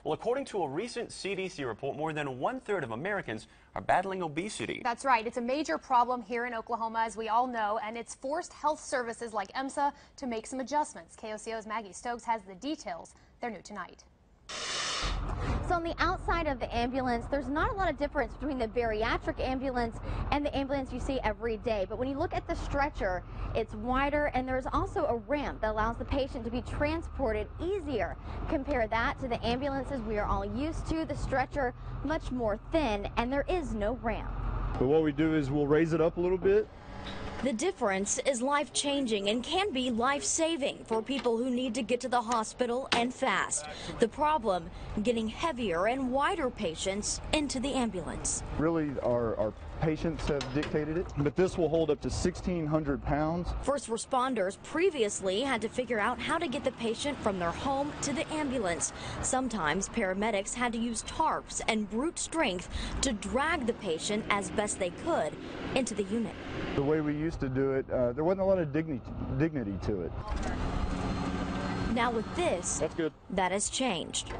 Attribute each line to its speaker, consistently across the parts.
Speaker 1: Well, according to a recent CDC report, more than 1/3 of Americans are battling obesity.
Speaker 2: That's right. It's a major problem here in Oklahoma, as we all know, and it's forced health services like EMSA to make some adjustments. KOCO's Maggie Stokes has the details. They're new tonight.
Speaker 3: So on the outside of the ambulance, there's not a lot of difference between the bariatric ambulance and the ambulance you see every day. But when you look at the stretcher, it's wider, and there's also a ramp that allows the patient to be transported easier. Compare that to the ambulances we are all used to. The stretcher much more thin, and there is no ramp.
Speaker 4: But what we do is we'll raise it up a little bit.
Speaker 5: The difference is life-changing and can be life-saving for people who need to get to the hospital and fast. The problem, getting heavier and wider patients into the ambulance.
Speaker 4: Really, our patients have dictated it, but this will hold up to 1,600 pounds.
Speaker 5: First responders previously had to figure out how to get the patient from their home to the ambulance. Sometimes paramedics had to use tarps and brute strength to drag the patient as best they could into the unit.
Speaker 4: The way we used to do it, there wasn't a lot of dignity to it.
Speaker 5: Now with this,
Speaker 4: That's good.
Speaker 5: That has changed.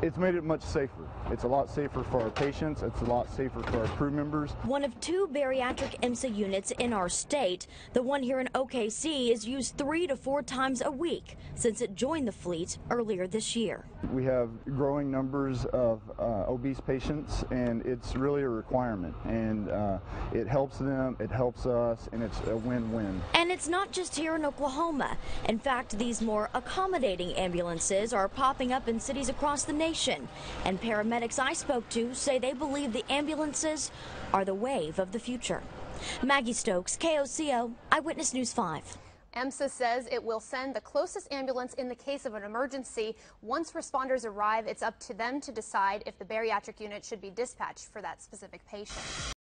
Speaker 4: It's made it much safer. It's a lot safer for our patients. It's a lot safer for our crew members.
Speaker 5: One of 2 bariatric EMSA units in our state. The one here in OKC is used 3 to 4 times a week since it joined the fleet earlier this year.
Speaker 4: We have growing numbers of obese patients, and it's really a requirement. And it helps them, it helps us, and it's a win-win.
Speaker 5: And it's not just here in Oklahoma. In fact, these more accommodating ambulances are popping up in cities across the nation. And paramedics I spoke to say they believe the ambulances are the wave of the future. Maggie Stokes, KOCO, Eyewitness News 5.
Speaker 2: EMSA says it will send the closest ambulance in the case of an emergency. Once responders arrive, it's up to them to decide if the bariatric unit should be dispatched for that specific patient.